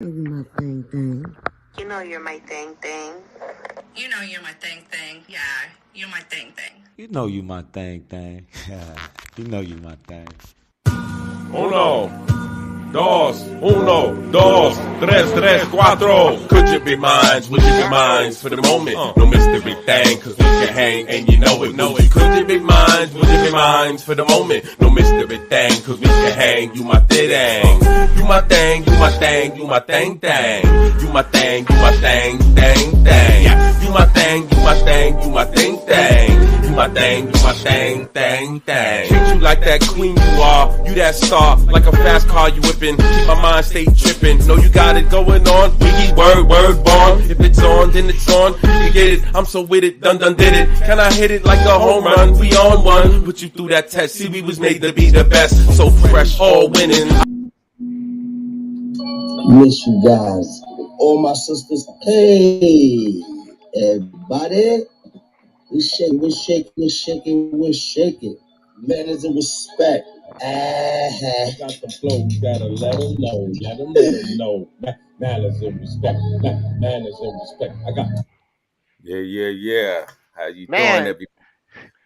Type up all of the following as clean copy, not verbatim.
You my thing. You know you're my thing. You know you're my thing. Yeah, you're my thing. You know you my thing. You know you my thing. Uno, dos, uno, dos, tres, tres, cuatro. Could you be mine? Would you be mine for the moment? No mystery thing, cause we can hang and you know it. Could you be mine? Would you be mine for the moment? No mystery thing, cause we can hang. You my thing. You my thing, you my thing, you my thing. You my thing, you my thing. Yeah. You my thing, you my thing, you my thing. You my thing, you my thing. Treat you like that queen you are. You that star, like a fast car you whipping. Keep my mind stay tripping. Know you got it going on. Wiggy word bomb. If it's on, then it's on. You get it. I'm so with it. Done did it. Can I hit it like a home run? We on one. Put you through that test. See, we was made to be the best. So fresh, all winning. Miss you guys. All my sisters. Hey, everybody. We're shaking. Manners and respect. Got the flow, you gotta let them know. Let them know. Manners and respect. Manners and respect. I got. Yeah. How you doing, Man, everybody?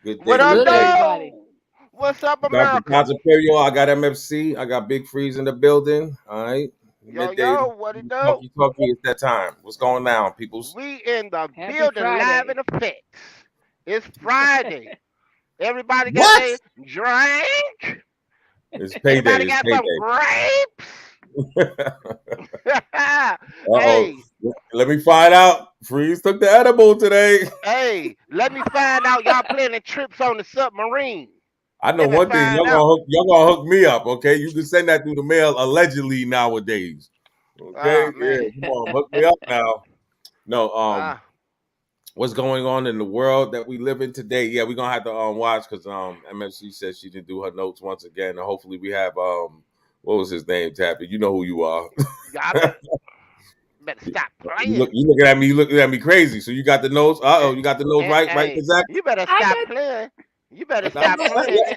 Good day, what up, good Good, day. everybody. though? What's up, Dr. America? Paz Imperial, I got MFC. I got Big Freeze in the building. All right. Midday. What it do? You talk to me, it's that time. What's going on, peoples? We in the Happy building, live in Friday. effect. It's Friday. Everybody got What? their drink. It's payday. Anybody It's got some grapes? Uh-oh. Hey, Let me find out. Freeze took the edible today. hey, let me find out y'all planning trips on the submarine. I know Let me one thing. find out. Y'all gonna hook me up, okay? You can send that through the mail allegedly nowadays. Okay? Oh Yeah, man. come on, hook me up now. No, Uh, what's going on in the world that we live in today? Yeah, we're gonna have to watch because MFC said she didn't do her notes once again, and hopefully we have what was his name, Tappy? You know who you are. y'all better stop playing. You looking at me, you looking at me crazy. So you got the notes? And, You got the notes right, hey, Kazak? you better I stop got playing. You better I stop know, right? playing.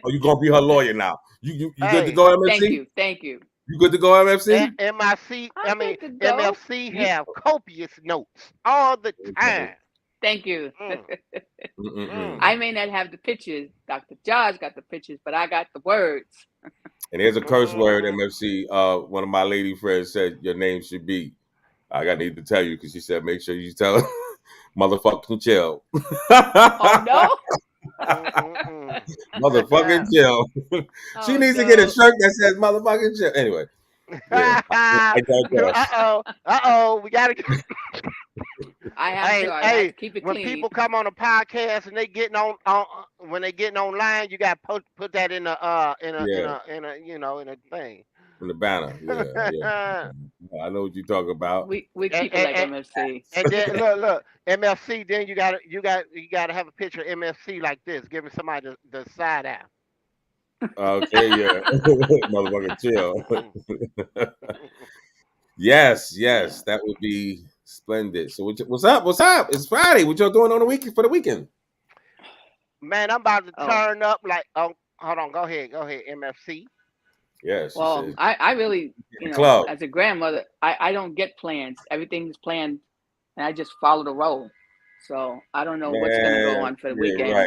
Oh, you gonna be her lawyer now? You good to Hey, go, thank MFC? you. Thank you. You good to go, MFC? MIC, I'm I mean good to go. MFC You have copious notes all the Okay. time. thank you. Mm, mm, I may not have the pictures. Dr. Josh got the pictures, but I got the words. And here's a curse word, mm. MFC. One of my lady friends said your name should be. I got need to tell you because she said make sure you tell her, motherfucking chill. Oh no. Motherfucking chill. She Oh needs to get a no. shirt that says motherfucking chill. Anyway, yeah, I digress. We gotta. I have to. Hey, I have hey, to keep it when clean. people come on a podcast and they getting on when they getting online, you got to put that in a Yeah, in a thing. in the banner. Yeah. I know what you talk about. We and, keep it and, like and MFC. and then look, MFC. Then you gotta have a picture of MFC like this, giving somebody the side eye. Okay, yeah, motherfucking chill. Mm. Yes, that would be splendid. So what's up? What's up? It's Friday. What y'all doing on the weekend for the weekend? Man, I'm about to Oh turn up like. Oh, hold on. Go ahead, MFC. Yes, she well, said I really, the club. as a grandmother, I don't get plans. Everything's planned, and I just follow the roll. So I don't know what's gonna go Man, on for the yeah, weekend. right.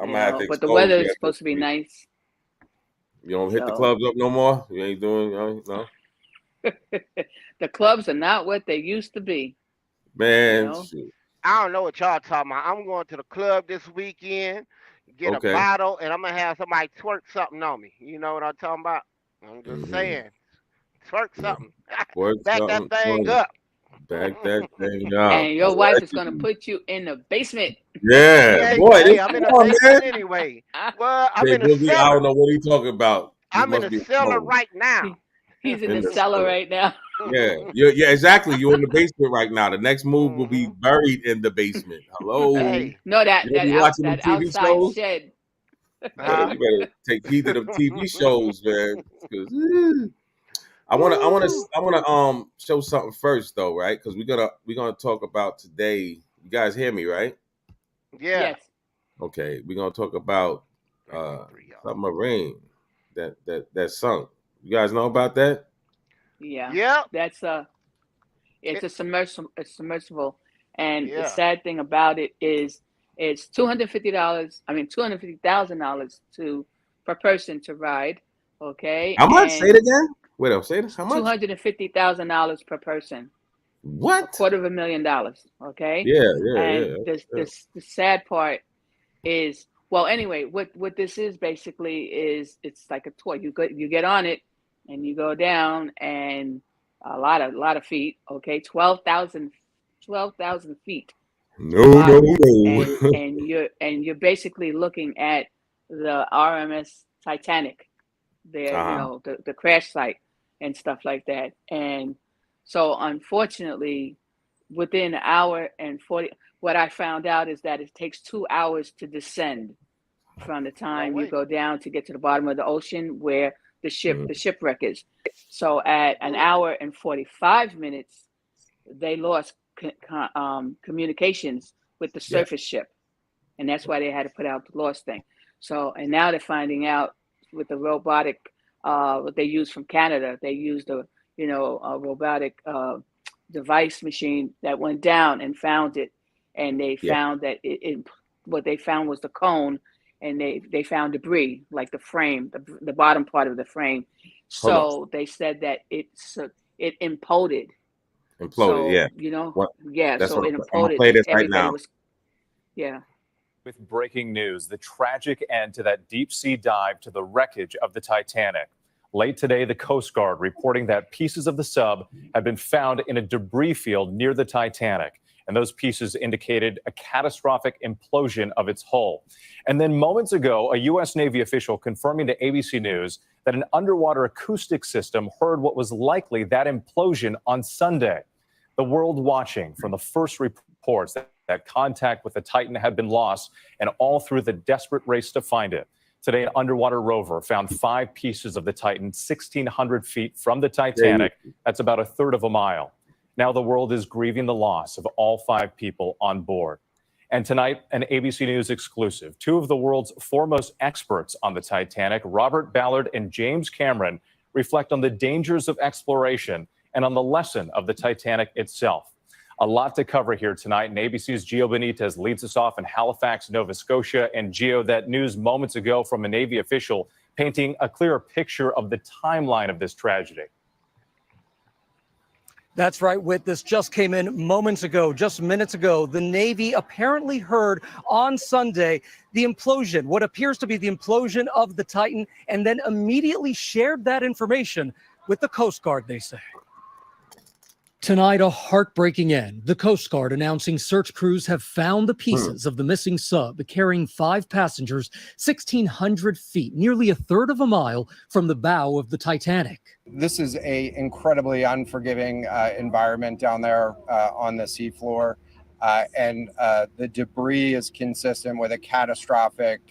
I'm gonna have to But the expose weather you is after supposed this to be week. nice. You don't hit the So clubs up no more. You ain't doing, no. the clubs are not what they used to be. You Man, know. shoot. I don't know what y'all talking about. I'm going to the club this weekend, get a Okay. bottle, and I'm gonna have somebody twerk something on me. You know what I'm talking about? I'm just Mm-hmm. saying, twerk Yeah. something, Boy, back that something thing funny. up. Back that thing up. And I your wife like is gonna it. put you in the basement. Yeah, boy, Hey, I'm come in the on, man. basement anyway. Well, I'm Say, in the Boogie, I don't cellar. know what he talking about. This I'm in must the be a cellar phone. right now. He's in In the the cellar cellar. right now. Yeah, yeah, exactly. You're in the basement right now. The next move will be Hmm. buried in the basement. Hello. Hey, No, You don't be watching them that TV outside shows? shed. Yeah, huh? you better take heed to them TV shows, man. 'Cause, Woo. I wanna show something first though, right? Because we're gonna talk about today. You guys hear me, right? Yeah. Yes. Okay, we're gonna talk about Three one uh three, y'all. submarine that sunk. You guys know about that? Yeah, Yep. that's it's It, a submersible, and the yeah. sad thing about it is it's $250. I mean, $250,000 to per person to ride. Okay, How much? Say it and again. Wait up. Say it. How much? $250,000 per person, a What? $250,000. Okay, Yeah, yeah, and yeah. Yeah. the sad part is, well, anyway, what this is basically is it's like a tour. You get on it and you go down, and a lot of feet. Okay, 12,000 feet to No, the no, bottom, and no. you're basically looking at the RMS Titanic there, Uh-huh. the crash site and stuff like that. And so unfortunately, within an hour and 40, what I found out is that it takes 2 hours to descend from the No time you way. go down to get to the bottom of the ocean where the Mm. shipwreck is. So at an hour and 45 minutes, they lost communications with the Yeah. surface ship, and that's why they had to put out the lost thing. So, and now they're finding out with the robotic, what they use from Canada. They used a robotic device machine that went down and found it, and they Yeah. found that what they found was the cone, and they found debris like the frame, the bottom part of the frame. Hold on. So they said that it imploded. Imploded. So Yeah. What? yeah. That's So what it I'm gonna imploded. play this right Everybody now. was, yeah. With breaking news, the tragic end to that deep sea dive to the wreckage of the Titanic. Late today, the Coast Guard reporting that pieces of the sub have been found in a debris field near the Titanic. And those pieces indicated a catastrophic implosion of its hull. And then moments ago, a U.S. Navy official confirming to ABC News that an underwater acoustic system heard what was likely that implosion on Sunday. The world watching from the first reports that contact with the Titan had been lost, and all through the desperate race to find it. Today, an underwater rover found 5 pieces of the Titan 1,600 feet from the Titanic. That's about a third of a mile. Now the world is grieving the loss of all 5 people on board. And tonight, an ABC News exclusive. 2 of the world's foremost experts on the Titanic, Robert Ballard and James Cameron, reflect on the dangers of exploration and on the lesson of the Titanic itself. A lot to cover here tonight, and ABC's Gio Benitez leads us off in Halifax, Nova Scotia. And Gio, that news moments ago from a Navy official painting a clearer picture of the timeline of this tragedy. That's right, Whit. This just came in moments ago, just minutes ago. The Navy apparently heard on Sunday the implosion, what appears to be the implosion of the Titan, and then immediately shared that information with the Coast Guard, they say. Tonight, a heartbreaking end. The Coast Guard announcing search crews have found the pieces of the missing sub carrying 5 passengers 1,600 feet, nearly a third of a mile from the bow of the Titanic. This is a incredibly unforgiving environment down there on the seafloor. And the debris is consistent with a catastrophic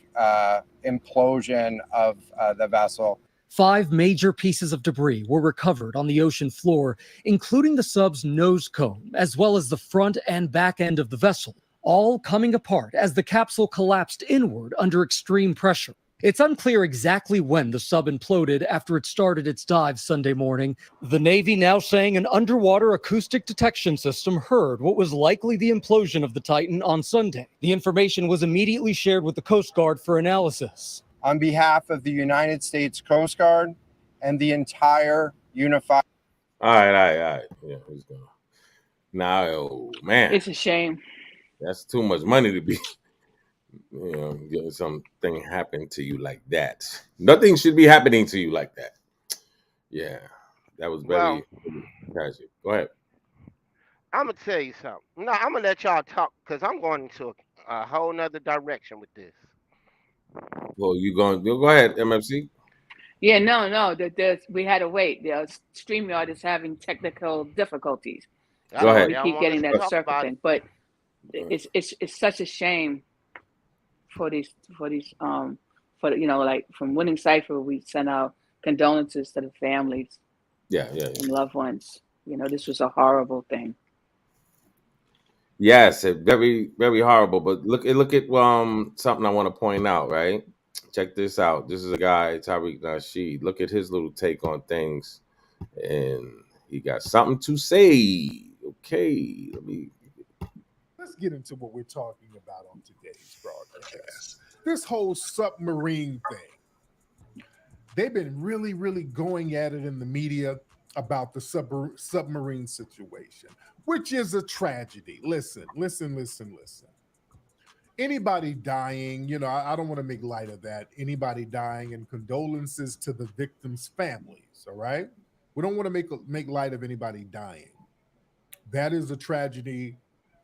implosion of the vessel. 5 major pieces of debris were recovered on the ocean floor, including the sub's nose cone, as well as the front and back end of the vessel, all coming apart as the capsule collapsed inward under extreme pressure. It's unclear exactly when the sub imploded after it started its dive Sunday morning. The Navy now saying an underwater acoustic detection system heard what was likely the implosion of the Titan on Sunday. The information was immediately shared with the Coast Guard for analysis. On behalf of the United States Coast Guard and the entire unified. All right. Yeah, who's going? Now, oh, man, It's a shame. that's too much money to be, getting something happen to you like that. Nothing should be happening to you like that. Yeah, that was very tragic. Go ahead. I'm gonna tell you something. No, I'm gonna let y'all talk because I'm going into a whole nother direction with this. Well, go ahead, MFC. Yeah, no. We had to wait. The StreamYard is having technical difficulties. Go ahead. We keep getting that circle thing, but it's such a shame for these like from Winning Cipher, we send out condolences to the families Yeah. and loved ones. This was a horrible thing. Yes, very, very horrible. But look at something I want to point out. Right, check this out. This is a guy, Tariq Nasheed. Look at his little take on things. and he got something to say. Okay, Let's get into what we're talking about on today's broadcast. This whole submarine thing. They've been really, really going at it in the media about the submarine situation, which is a tragedy. Listen. Anybody dying, you know, I don't want to make light of that. Anybody dying, and condolences to the victims' families, all right? We don't want to make light of anybody dying. That is a tragedy.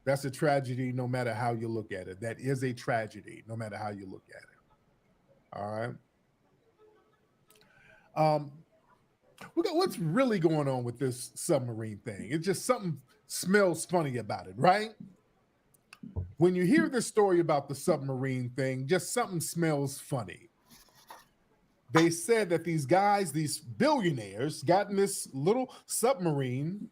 That's a tragedy no matter how you look at it. That is a tragedy no matter how you look at it. All right. What's really going on with this submarine thing? It's just something smells funny about it, right? When you hear this story about the submarine thing, just something smells funny. They said that these guys, these billionaires, got in this little submarine,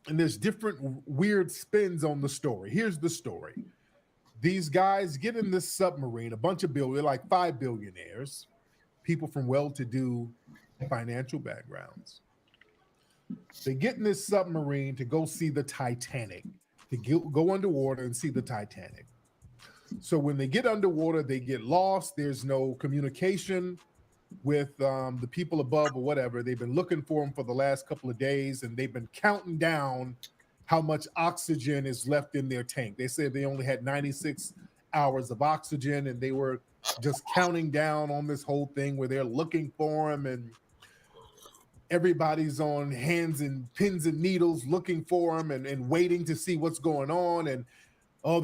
and there's different weird spins on the story. Here's the story. These guys get in this submarine, a bunch of like 5 billionaires, people from well-to-do financial backgrounds. They get in this submarine to go see the Titanic, to go underwater and see the Titanic. So when they get underwater, they get lost. There's no communication with the people above or whatever. They've been looking for them for the last couple of days, and they've been counting down how much oxygen is left in their tank. They said they only had 96 hours of oxygen, and they were just counting down on this whole thing where they're looking for them, and everybody's on hands and pins and needles looking for them and waiting to see what's going on. And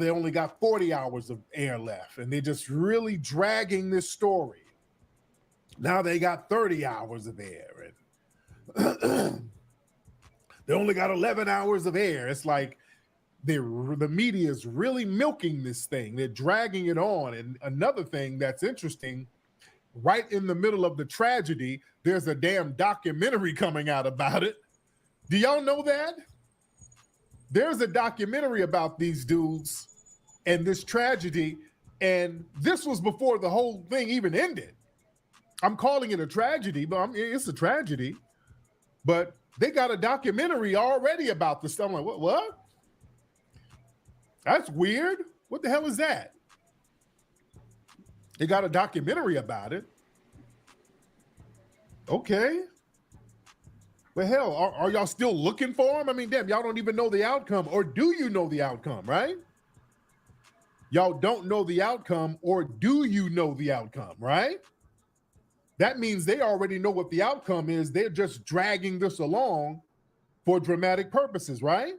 they only got 40 hours of air left, and they're just really dragging this story. Now they got 30 hours of air, and they only got 11 hours of air. It's like the media is really milking this thing. They're dragging it on. And another thing that's interesting, right in the middle of the tragedy, there's a damn documentary coming out about it. Do y'all know that? There's a documentary about these dudes and this tragedy, and this was before the whole thing even ended. I'm calling it a tragedy, but it's a tragedy. But they got a documentary already about this. I'm like, what? That's weird. What the hell is that? They got a documentary about it. Okay. Well, hell, are y'all still looking for him? I mean, damn, y'all don't even know the outcome. Or do you know the outcome, right? Y'all don't know the outcome, or do you know the outcome, right? That means they already know what the outcome is. They're just dragging this along for dramatic purposes, right?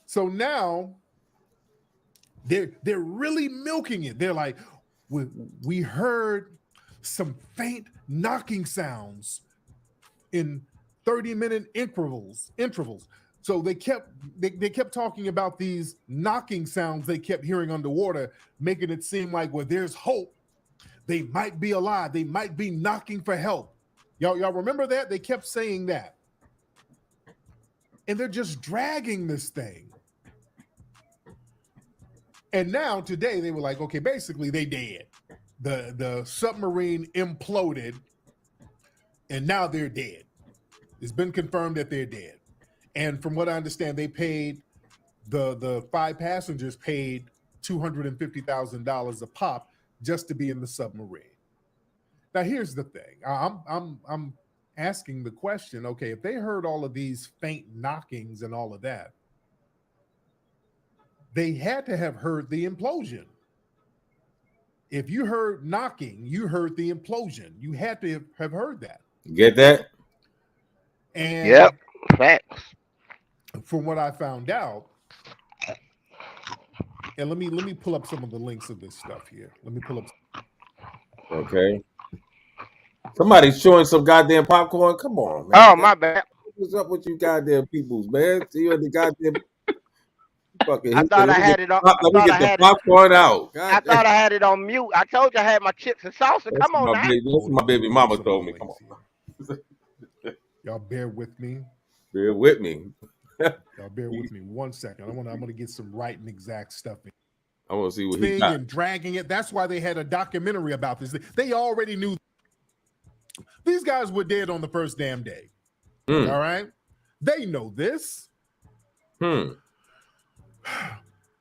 So now they're really milking it. They're like, we heard some faint knocking sounds in 30-minute intervals. So they kept talking about these knocking sounds they kept hearing underwater, making it seem like, well, there's hope. They might be alive. They might be knocking for help. Y'all remember that? They kept saying that. And they're just dragging this thing. And now today they were like, okay, basically they dead. The submarine imploded, and now they're dead. It's been confirmed that they're dead. And from what I understand, they paid the 5 passengers paid $250,000 a pop just to be in the submarine. Now, here's the thing. I'm asking the question, okay, if they heard all of these faint knockings and all of that, they had to have heard the implosion. If you heard knocking, you heard the implosion. You had to have heard that. Get that? And yep, facts. From what I found out, and let me pull up some of the links of this stuff here. Let me pull up. Okay. Somebody's showing some goddamn popcorn. Come on, man. Oh, my bad. What's up with you goddamn peoples, man? See you the goddamn. I thought I had it on. Let me get the popcorn out. I thought I had it on mute. I told you I had my chips and salsa. Come on now. That's what my baby mama told me. Come on. Y'all bear with me. Bear with me. Y'all bear with me 1 second. I'm gonna get some right and exact stuff in. I want to see what he got. And dragging it. That's why they had a documentary about this. They already knew. These guys were dead on the first damn day. Hmm. All right. They know this.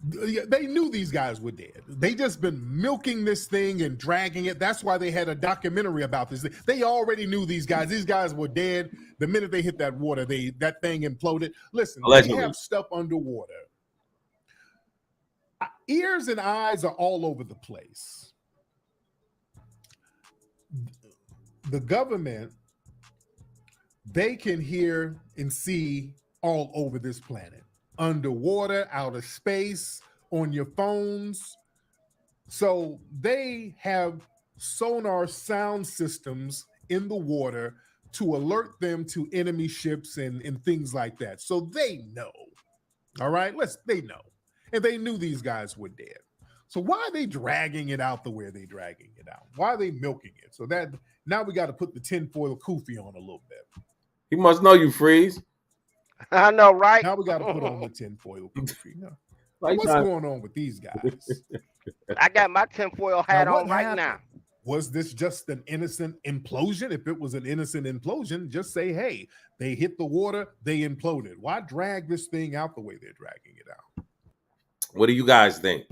They knew these guys were dead. They just been milking this thing and dragging it. That's why they had a documentary about this. They already knew these guys. These guys were dead the minute they hit that water. That thing imploded. Listen, Allegedly. they have stuff underwater. Ears and eyes are all over the place. The government, they can hear and see all over this planet. Underwater, outer space, on your phones. So they have sonar sound systems in the water to alert them to enemy ships and things like that. So they know. All right, they know. And they knew these guys were dead. So why are they dragging it out the way they're dragging it out? Why are they milking it? So that now we got to put the tinfoil kufi on a little bit. He must know you, Freeze. I know, right? Now we got to put on the tinfoil kufi. No. Right What's now. going on with these guys? I got my tinfoil hat Now, what on right happened? now. Was this just an innocent implosion? If it was an innocent implosion, just say, hey, they hit the water, they imploded. Why drag this thing out the way they're dragging it out? What do you guys think?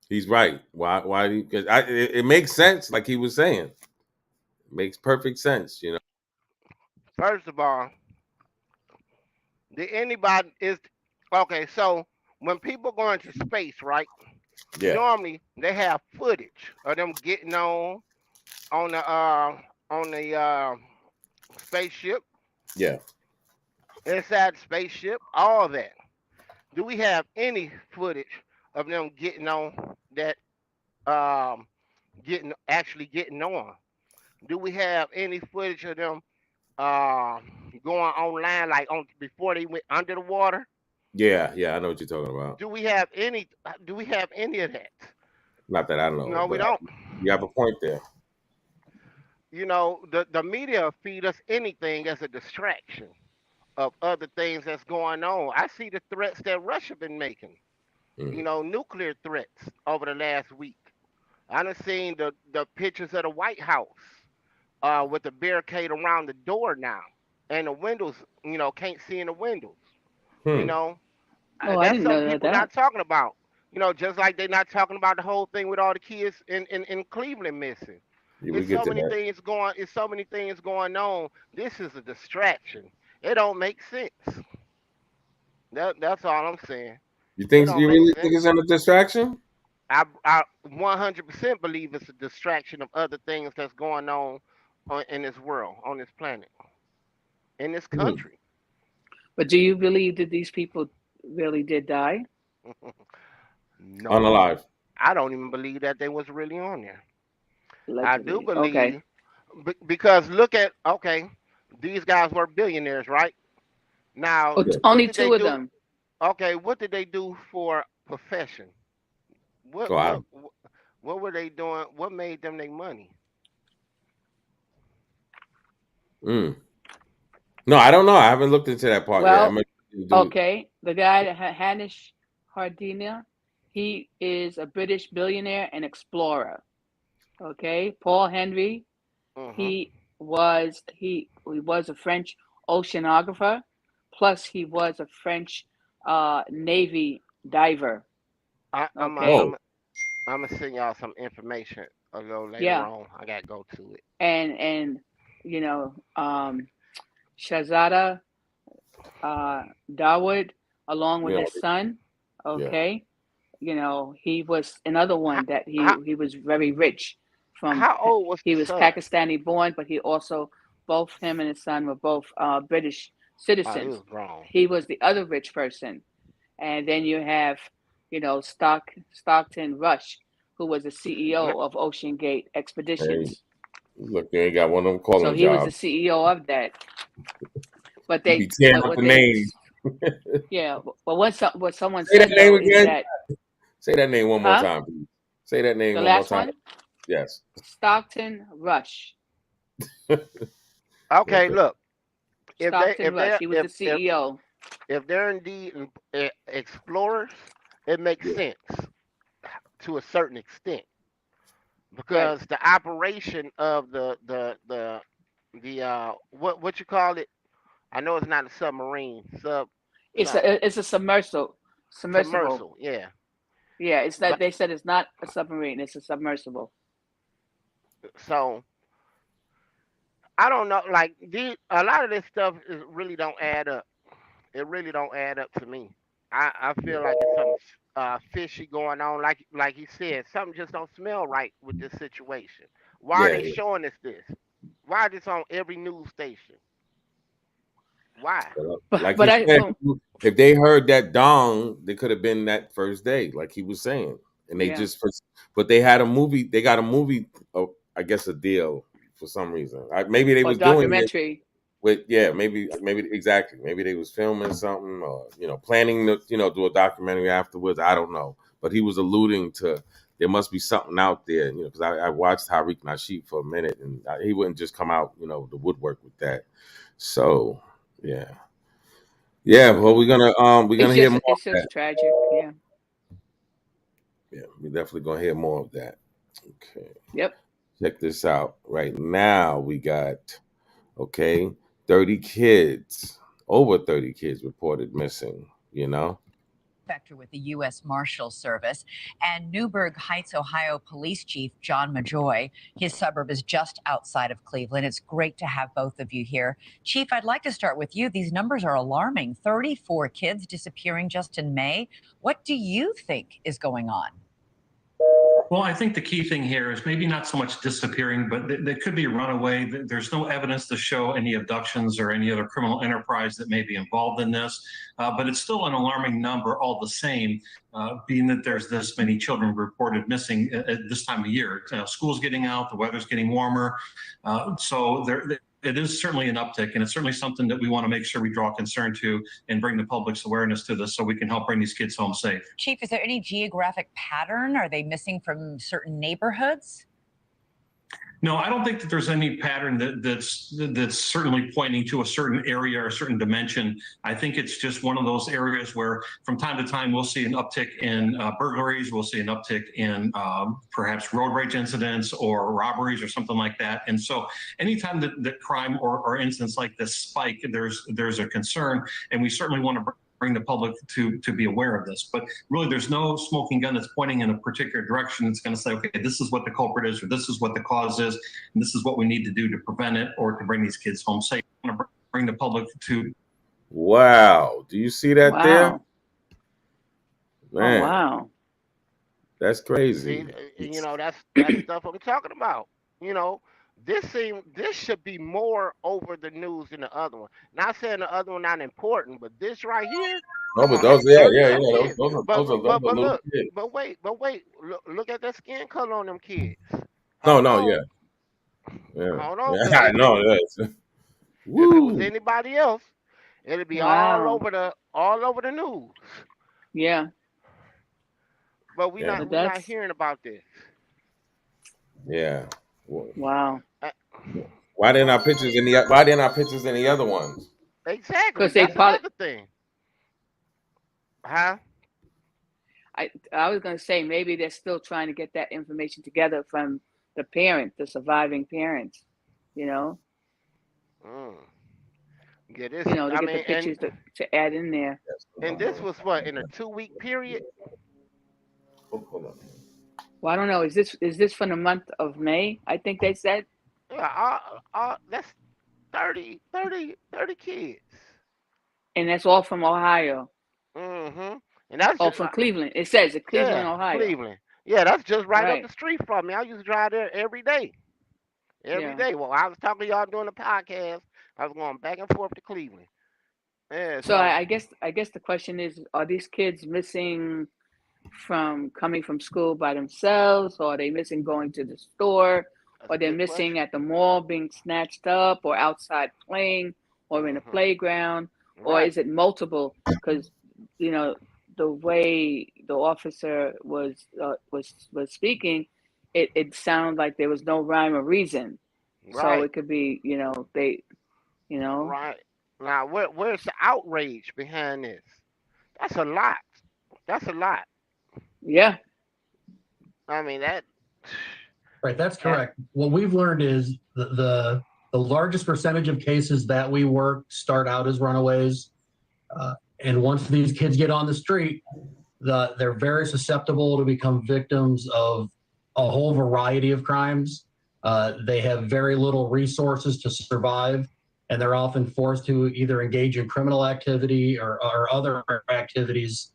He's right. Why? Because it makes sense, like he was saying. It makes perfect sense, you know. First of all, did anybody is okay? So when people go into space, right? Yeah. Normally they have footage of them getting on the spaceship, Yeah. inside the spaceship, all that. Do we have any footage of them getting on that? Getting on? Do we have any footage of them going online, like on before they went under the water? Yeah. I know what you're talking about. Do we have any of that? Not that I know. No, we but don't. You have a point there. You know, the media feed us anything as a distraction of other things that's going on. I see the threats that Russia been making. You know, nuclear threats over the last week. I done seen the pictures of the White House with the barricade around the door now, and the windows, you know, can't see in the windows. You know, Oh, I that's didn't something know people that. not talking about. You know, just like they're not talking about the whole thing with all the kids in Cleveland missing. Yeah, we It's get so to many that. things going. It's so many things going on. This is a distraction. It don't make sense. That's all I'm saying. You It think don't you make really sense. think it's a distraction? I 100% believe it's a distraction of other things that's going on in this world, on this planet, in this country. But do you believe that these people really did die? No, Unalive. I don't even believe that they was really on there. I do Allegedly. believe Okay. because look at these guys were billionaires, right? Now, Oh, what only did they two of do? them. Okay, what did they do for profession? What Oh, I- what were they doing? What made them their money? No, I don't know. I haven't looked into that part yet. Well, I'm gonna do- okay. The guy, Hanish Hardina, he is a British billionaire and explorer. Okay. Paul Henry, Mhm. he was a French oceanographer, plus he was a French Navy diver. I'm Okay. gonna send y'all some information a little later Yeah. on. I gotta go to it. And you know, Shahzada Dawood, along with Yeah. his son. Okay. You know, he was another one that he was very rich from. How old was He the was son? Pakistani born, but he also, both him and his son were both British Oh, he citizens. was grown. He was the other rich person. And then you have, you know, Stockton Rush, who was the CEO of Ocean Gate Expeditions. Look, they ain't got one of them calling So he was the jobs. CEO of that. But You they be tearing but up what the they names. yeah, but what someone Say said that name though is again. that Say that name one more Huh? time, please. Say that name the one more last time. one, Yes. Stockton Rush. Okay, look. If they Stockton if Rush. they He was the CEO. if they're indeed explorers, it makes sense to a certain extent because the operation of the what you call it? I know it's not a submarine. It's Something. a submersible. Submersible. Yeah. Yeah, it's that But they said it's not a submarine, it's a submersible. so I don't know. Like a lot of this stuff really don't add up. It really don't add up to me. I feel like it's something fishy going on. Like he said, something just don't smell right with this situation. Why are Yeah, they showing us this? Why is this on every news station? Why? like But he I said, if they heard that dong, they could have been that first day, like he was saying. And they yeah. but they had a movie. They got a movie, I guess, a deal for some reason. Maybe they Or was doing it documentary. with, maybe exactly. Maybe they was filming something, or planning to do a documentary afterwards. I don't know, but he was alluding to there must be something out there, because I watched Tariq Nasheed for a minute, and he wouldn't just come out, the woodwork with that. So yeah. Well, we're gonna hear more. It's just tragic. Yeah. Yeah, we're definitely gonna hear more of that. Okay. Yep. Check this out. Right now we got 30 kids, over 30 kids reported missing, Inspector with the U.S. Marshal Service, and Newburgh Heights, Ohio Police Chief John Majoy. His suburb is just outside of Cleveland. It's great to have both of you here. Chief, I'd like to start with you. These numbers are alarming. 34 kids disappearing just in May. What do you think is going on? Well, I think the key thing here is maybe not so much disappearing, but they could be runaway. There's no evidence to show any abductions or any other criminal enterprise that may be involved in this. But it's still an alarming number all the same, being that there's this many children reported missing at this time of year. School's getting out, the weather's getting warmer. So it is certainly an uptick, and it's certainly something that we want to make sure we draw concern to and bring the public's awareness to this so we can help bring these kids home safe. Chief, is there any geographic pattern? Are they missing from certain neighborhoods? No, I don't think that there's any pattern that's certainly pointing to a certain area or a certain dimension. I think it's just one of those areas where from time to time we'll see an uptick in burglaries, we'll see an uptick in perhaps road rage incidents or robberies or something like that. And so anytime that crime or incidents like this spike, there's a concern, and we certainly want to bring the public to be aware of this. But really, there's no smoking gun that's pointing in a particular direction. It's going to say, okay, this is what the culprit is, or this is what the cause is, and this is what we need to do to prevent it or to bring these kids home safe. I want to bring the public to. Wow. Do you see that there? Man. Oh, wow. That's crazy. See, that's stuff I'm talking about. This should be more over the news than the other one. Not saying the other one not important, but this right here. No, but those, those are little kids. But wait, look at that skin color on them kids. No, Hold on. Hold on. Yeah, I know. Yes. If it was anybody else, it'd be all over the news. Yeah. But we're not hearing about this. Yeah. Wow. Why didn't our pictures in the other ones? Exactly. Because they That's the thing. Huh? I was going to say maybe they're still trying to get that information together from the surviving parents. Yeah, this. To get the pictures to add in there. And this was what, in a 2-week period? Hold on. Well, I don't know. Is this from the month of May? I think they said. Yeah, that's 30 kids. And that's all from Ohio. Mm-hmm. And that's all from Cleveland. It says Cleveland, Ohio. Cleveland. Yeah, that's just right up the street from me. I used to drive there every day. Every day. Well, I was talking to y'all doing the podcast. I was going back and forth to Cleveland. Yeah. So I guess the question is: are these kids missing from coming from school by themselves, or are they missing going to the store, or they're missing at the mall being snatched up, or outside playing, or in a playground, or is it multiple? Because the way the officer was speaking, it sounded like there was no rhyme or reason. Right. So it could be Right. Now where's the outrage behind this? That's a lot. Yeah. I mean that. Right, that's correct. What we've learned is the The largest percentage of cases that we work start out as runaways. And once these kids get on the street, they're very susceptible to become victims of a whole variety of crimes. They have very little resources to survive, and they're often forced to either engage in criminal activity or other activities,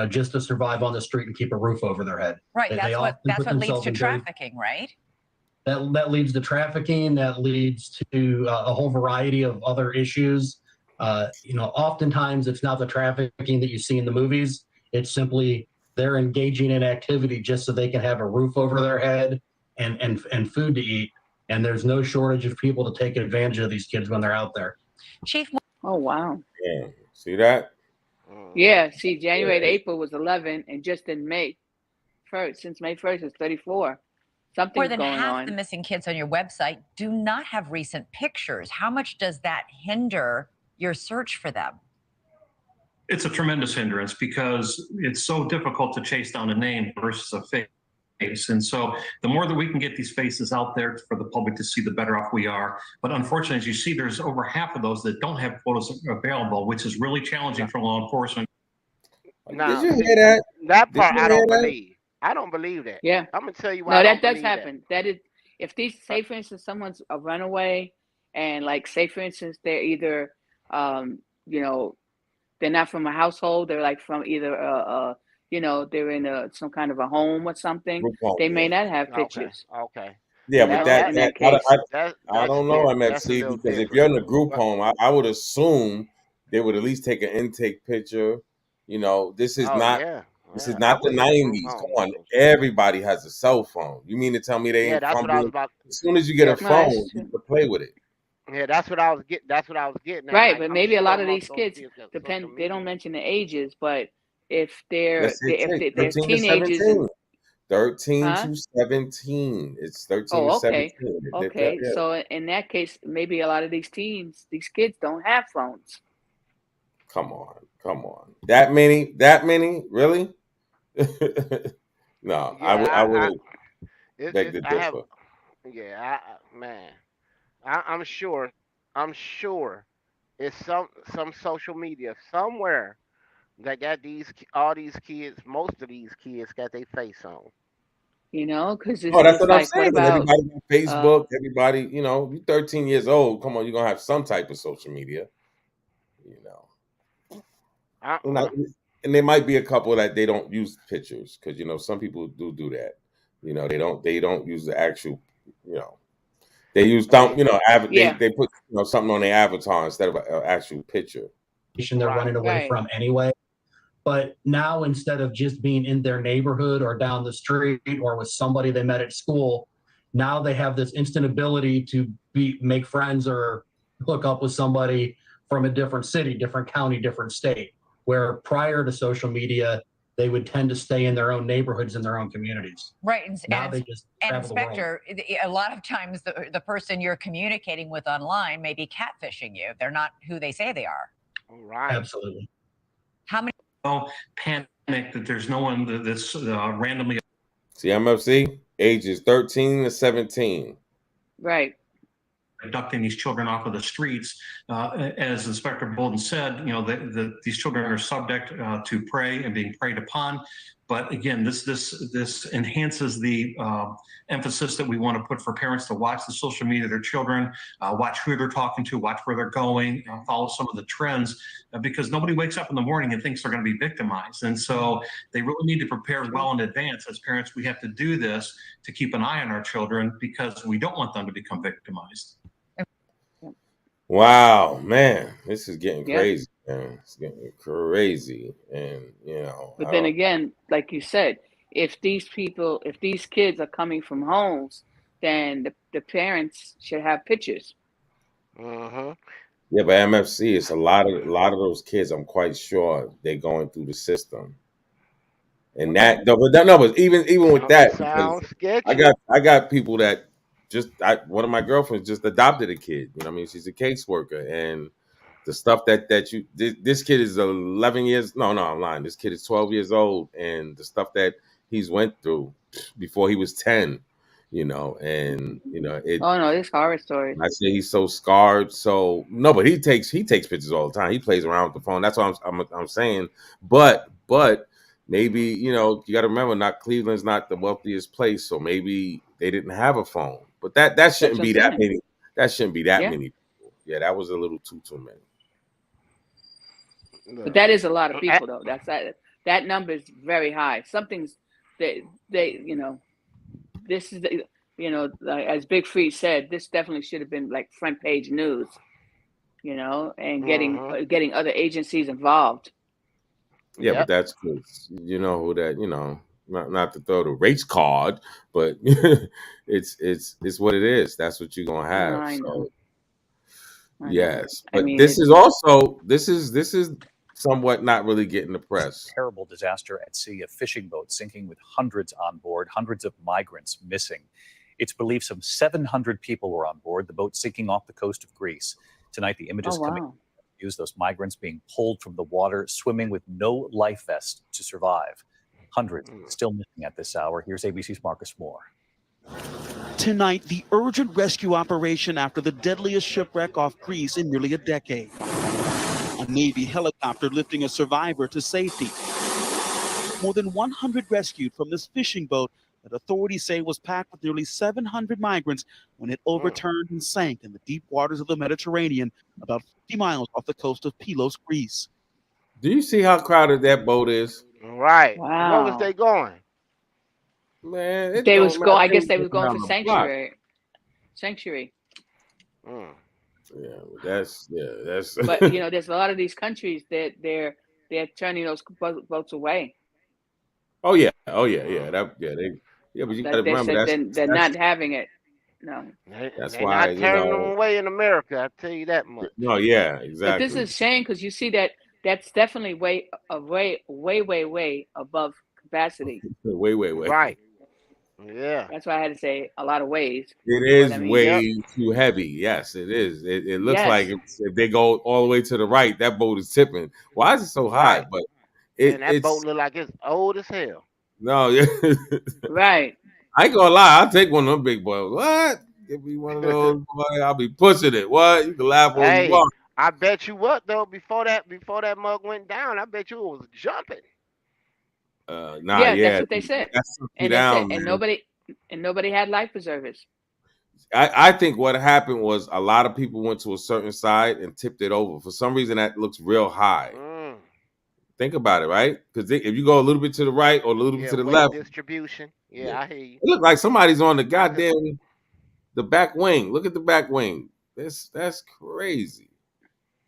just to survive on the street and keep a roof over their head. Right. They That's often what put leads themselves to in very- trafficking, right? That leads to trafficking. That leads to a whole variety of other issues. Oftentimes it's not the trafficking that you see in the movies. It's simply they're engaging in activity just so they can have a roof over their head and food to eat. And there's no shortage of people to take advantage of these kids when they're out there. Chief. Oh, wow. Yeah. See that? Yeah. See, January to April was 11, and just in May 1st, since May 1st, it's 34. Something's More than going half on. the missing kids on your website do not have recent pictures. How much does that hinder your search for them? It's a tremendous hindrance because it's so difficult to chase down a name versus a face. And so the more that we can get these faces out there for the public to see, the better off we are. But unfortunately, as you see, there's over half of those that don't have photos available, which is really challenging for law enforcement. Now, Did you hear that? That Did part you I don't hear that? believe. I don't believe that. Yeah. I'm gonna tell you why. No, I that don't does believe happen. That is, if these, say for instance, someone's a runaway, and like, say for instance, they're either, they're not from a household. They're like from either, they're in some kind of a home or something. Group home, They may yeah. not have Okay. pictures. Okay. Yeah, That- but that- in that case, I don't know, MFC, because if you're in a group home, I would assume they would at least take an intake picture. This is not this is not the 90s. Come on, everybody has a cell phone. You mean to tell me they Yeah, ain't that's what I was about. As soon as you get a Yeah. phone, you can play with it. Yeah, that's what I was getting. That's what I was getting at. Right, Like, but I'm maybe a sure lot of most these those kids got depend. social They don't media. mention the ages, but if they're Let's say if they're 13 to teenagers, 17. 13 Huh? to 17. It's 13 oh, to okay, 17. okay. Yeah. So in that case, maybe a lot of these kids don't have phones. Come on. That many? Really? No, I would beg to differ. I'm sure. It's some social media somewhere that got all these kids. Most of these kids got their face on. Because it's, Oh, that's it's what I'm like, what saying. about Everybody on Facebook, everybody, you're 13 years old. Come on, you're gonna have some type of social media. And there might be a couple that they don't use pictures because some people do that. They don't use the actual. They use they put something on their avatar instead of an actual picture. They're running away from anyway. But now, instead of just being in their neighborhood or down the street or with somebody they met at school, now they have this instant ability to make friends or hook up with somebody from a different city, different county, different state, where prior to social media, they would tend to stay in their own neighborhoods and their own communities. Right. Now they just travel the world. Inspector, a lot of times the person you're communicating with online may be catfishing you. They're not who they say they are. Right. Absolutely. How many? Panic that there's no one that's randomly. See, MFC ages 13 to 17. Right. Abducting these children off of the streets, as Inspector Bolden said, these children are subject to prey and being preyed upon. But again, this enhances the emphasis that we want to put for parents to watch the social media of their children, watch who they're talking to, watch where they're going, follow some of the trends, because nobody wakes up in the morning and thinks they're going to be victimized. And so they really need to prepare well in advance. As parents, we have to do this to keep an eye on our children because we don't want them to become victimized. Wow, man, this is getting crazy, man. It's getting crazy. And, But then again, like you said, if these kids are coming from homes, then the parents should have pictures. Mm-hmm. Yeah, but MFC, it's a lot of those kids, I'm quite sure they're going through the system. And but even with that, Sounds sketchy. I got people that one of my girlfriends just adopted a kid. She's a caseworker, and the stuff that this kid is 11 years. No, I'm lying. This kid is 12 years old, and the stuff that he's went through before he was 10. and it. Oh no, it's horror stories. I say he's so scarred. So no, but he takes pictures all the time. He plays around with the phone. That's what I'm saying. But maybe you got to remember, Cleveland's not the wealthiest place, so maybe they didn't have a phone. But that shouldn't be that many. That shouldn't be that many people. Yeah, that was a little too many. But that is a lot of people, though. That number is very high. Something's they this is as Big Free said, this definitely should have been like front page news, and getting other agencies involved. Yeah, but that's good. You know who that not to throw the race card, but it's what it is. That's what you're gonna have. I know. Yes, I but mean, this is somewhat not really getting the press. Terrible disaster at sea, a fishing boat sinking with hundreds on board, hundreds of migrants missing. It's believed some 700 people were on board, the boat sinking off the coast of Greece. Tonight, the images coming use those migrants being pulled from the water, swimming with no life vest to survive. Hundreds still missing at this hour. Here's ABC's Marcus Moore. Tonight, the urgent rescue operation after the deadliest shipwreck off Greece in nearly a decade. A Navy helicopter lifting a survivor to safety. More than 100 rescued from this fishing boat that authorities say was packed with nearly 700 migrants when it overturned and sank in the deep waters of the Mediterranean, about 50 miles off the coast of Pylos, Greece. Do you see how crowded that boat is? Right. Wow. Where was they going? Man, I guess they was going for sanctuary. Yeah, that's. But there's a lot of these countries that they're turning those boats away. Oh yeah. But you got to remember they're not having it. No, that's they're why not turning them away in America. I tell you that much. No, yeah, exactly. But this is a shame because you see that's definitely way above capacity. way. Right. Yeah. That's why I had to say a lot of ways. It is way too heavy. Yes, it is. It looks like if they go all the way to the right, that boat is tipping. Why is it so high? Right. But that boat look like it's old as hell. No, yeah. Right. I ain't gonna lie. I'll take one of them big boys. What? Give me one of those, boy. I'll be pushing it. What? You can laugh all you want. I bet you what though. Before that mug went down, I bet you it was jumping. That's what they said. And nobody had life preservers. I think what happened was a lot of people went to a certain side and tipped it over. For some reason, that looks real high. Think about it, right? Because if you go a little bit to the right or a little bit to the left, distribution. Yeah, I hear you. It looks like somebody's on the goddamn the back wing. Look at the back wing. That's crazy.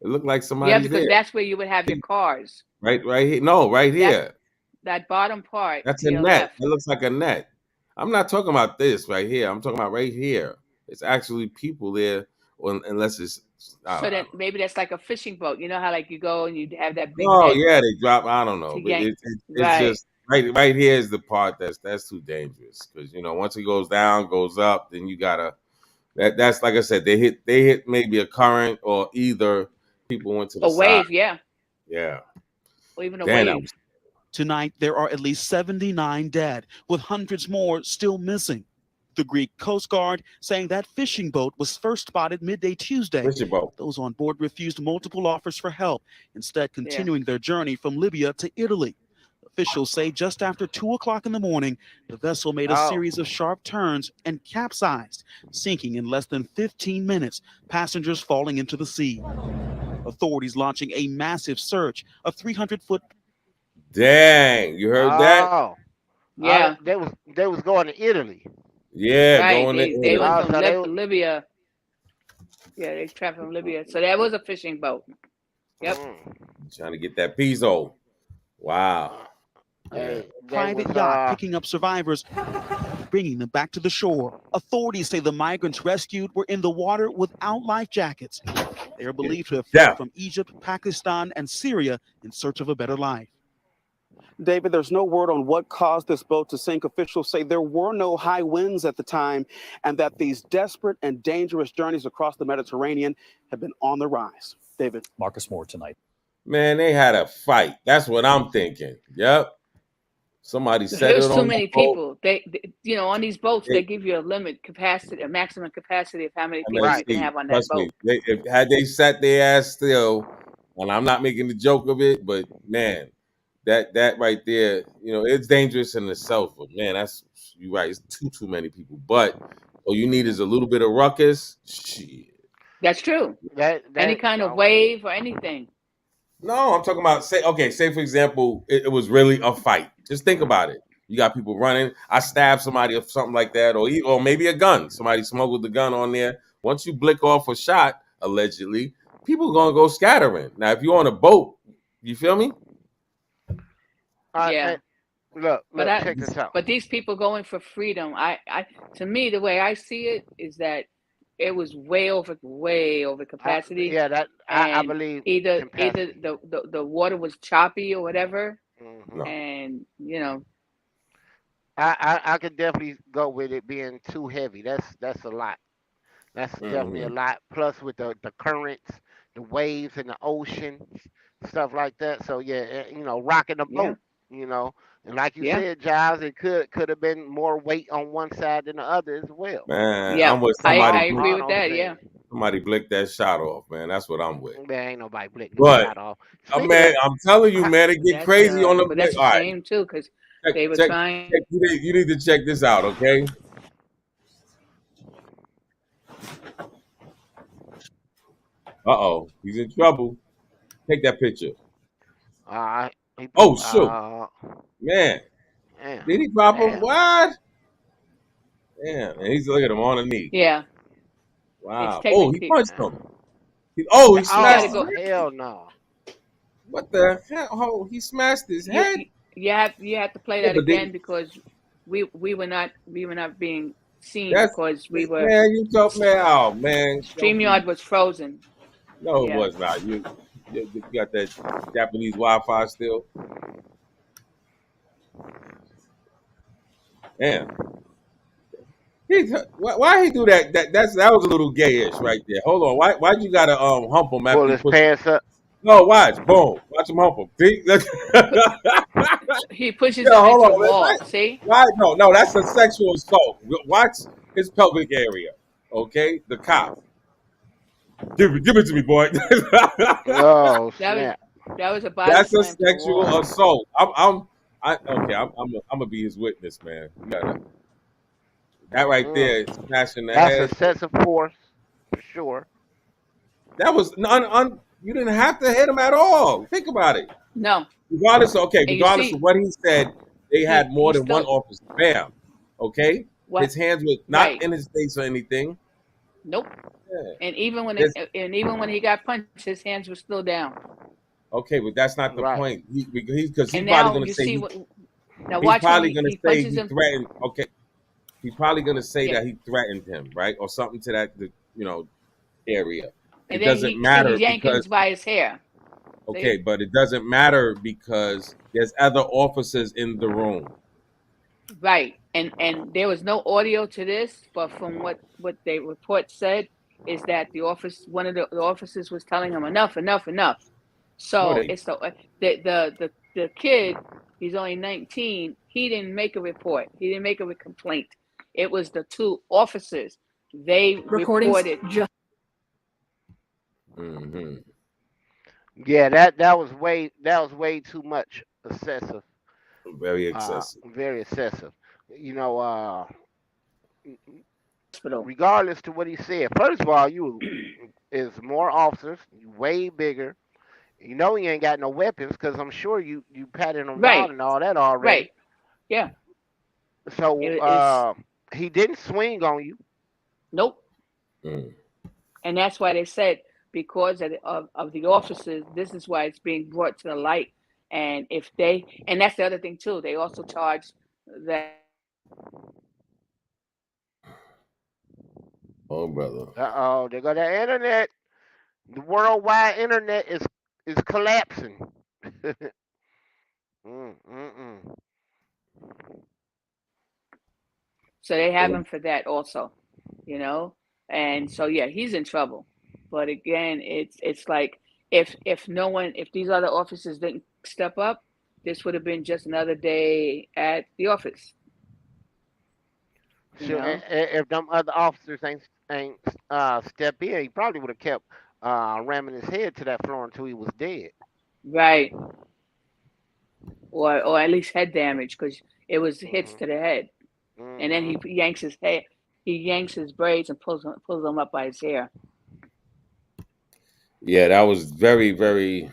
It looked like somebody's Yeah, because there. that's where you would have your cars. Right here. No, right here. That bottom part. That's a net. It looks like a net. I'm not talking about this right here. I'm talking about right here. It's actually people there, unless it's. So that maybe that's like a fishing boat. You know how like you go and you have that big. Oh yeah, they drop. I don't know. But it's just right here is the part that's too dangerous because once it goes down, goes up, then you gotta. That's like I said. They hit maybe a current or either people went to the wave. Yeah. Or even a wave. Tonight, there are at least 79 dead, with hundreds more still missing. The Greek Coast Guard saying that fishing boat was first spotted midday Tuesday. Fishing boat. Those on board refused multiple offers for help, instead continuing their journey from Libya to Italy. Officials say just after 2 o'clock in the morning, the vessel made a series of sharp turns and capsized, sinking in less than 15 minutes, passengers falling into the sea. Authorities launching a massive search, a 300-foot. Dang, you heard that? Yeah. They was going to Italy. Yeah, right. going to They Italy. went from Libya. Yeah, they traveled from Libya. So that was a fishing boat. Yep. Trying to get that piso. Wow. Private yacht picking up survivors, bringing them back to the shore. Authorities say the migrants rescued were in the water without life jackets. They are believed to have fled from Egypt, Pakistan, and Syria in search of a better life. David, there's no word on what caused this boat to sink. Officials say there were no high winds at the time and that these desperate and dangerous journeys across the Mediterranean have been on the rise. David. Marcus Moore tonight. Man, they had a fight. That's what I'm thinking. Yep. Somebody said There's it too on many that boat. people. They on these boats, They, they give you a limit capacity, a maximum capacity of how many and people they you can see, have on that trust me, boat. had they sat their ass still, and I'm not making a joke of it, but man, that right there, it's dangerous in itself. But man, that's you're right. It's too many people. But all you need is a little bit of ruckus. Shit. That's true. Any kind of wave or anything. No, I'm talking about say for example, it was really a fight. Just think about it. You got people running. I stabbed somebody or something like that, or maybe a gun. Somebody smuggled the gun on there. Once you blick off a shot, allegedly, people gonna go scattering. Now, if you're on a boat, you feel me? Yeah. Look, check this out. But these people going for freedom, to me, the way I see it is that it was way over capacity. I believe either capacity. the water was choppy or whatever, No. and I could definitely go with it being too heavy. That's a lot. That's definitely a lot. Plus with the currents, the waves in the ocean, stuff like that. So yeah, rocking the boat. And like you said, Giles, it could have been more weight on one side than the other as well. Man, I'm with somebody. I agree with that. Yeah. Somebody blicked that shot off, man. That's what I'm with. There ain't nobody blicking But, the shot off. Man, I'm telling you, man, it get crazy on the. But that's All a right. shame too, because they were Check, trying. you need to check this out, okay? Uh-oh, he's in trouble. Take that picture. Oh, shoot. Man. Damn. Did he drop him? What? Damn, and he's looking at him on the knee. Yeah. Wow. It's Oh, he technically- punched him. He smashed Oh, his head. hell no. What the hell? Oh, he smashed his head? You have to play Yeah, that but they- again because we were not being seen That's- because we were. Man, you talk, man. Oh, man. StreamYard was frozen. No, it Yeah. was not. You got that Japanese Wi-Fi still? Damn. Why he do that? That was a little gayish right there. Hold on. Why'd you gotta hump him after Pull you his push pants up. No, watch. Boom. Watch him hump him. See? He pushes Yeah, him hold into on. the wall. See? Why? No, that's a sexual assault. Watch his pelvic area. Okay? The cop. Give it to me, boy. Oh, That was a body That's a slam to the sexual wall. assault. I'm gonna be his witness, man. You gotta, that right there, is smashing the head. That's excessive force, for sure. That was you didn't have to hit him at all. Think about it. No. Regardless of see- of what he said, they had more he than one still- officer. Bam. Okay? What? His hands were not Right. in his face or anything. Nope. Yeah. And even when he got punched, his hands were still down. Okay, but that's not the Right. point. Because he's And probably now gonna you say see what. Now he's watch probably when gonna he say punches he him. threatened. Okay, he's probably gonna say Yeah. that he threatened him, right, or something to that, area. And It then doesn't he's matter yanking because by his hair. okay, but it doesn't matter because there's other officers in the room. Right. And there was no audio to this, but from what the report said is that one of the officers was telling him enough. So No, they- it's the kid, he's only 19, he didn't make a report. He didn't make a complaint. It was the two officers. They Recordings reported. Mhm. Yeah, that was way too much excessive. Very excessive. Very excessive. Regardless to what he said, first of all, is more officers, you way bigger. You know he ain't got no weapons because I'm sure you patted him Right. down and all that already. Right. Yeah. So It's- he didn't swing on you. Nope. Mm. And that's why they said because of the officers, this is why it's being brought to the light. And and that's the other thing too. They also charged that. Oh, brother. They got the internet. The worldwide internet is collapsing. So they have him for that also, and so yeah, he's in trouble. But again, it's like if these other officers didn't step up, this would have been just another day at the office. You Sure. know? If them other officers ain't step in, he probably would have kept ramming his head to that floor until he was dead. Right. Or at least head damage, because it was hits to the head. And then he yanks his hair, he yanks his braids and pulls them up by his hair. Yeah, that was very, very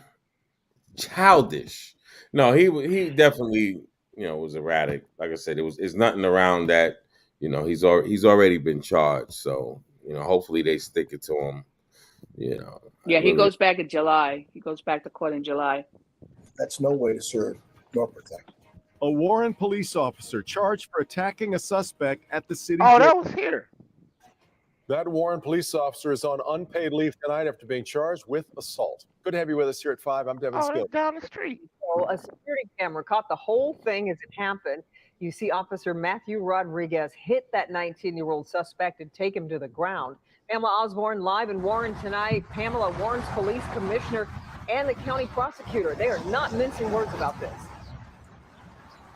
childish. No, he definitely, was erratic. Like I said, it's nothing around that. He's already been charged, so hopefully they stick it to him. Yeah, he goes back in July. He goes back to court in July. That's no way to serve nor protect. A Warren police officer charged for attacking a suspect at the city. Oh, that was here. That Warren police officer is on unpaid leave tonight after being charged with assault. Good to have you with us here at 5. I'm Devin Skill. Down the street. So a security camera caught the whole thing as it happened. You see Officer Matthew Rodriguez hit that 19-year-old suspect and take him to the ground. Pamela Osborne live in Warren tonight. Pamela, Warren's police commissioner and the county prosecutor, they are not mincing words about this.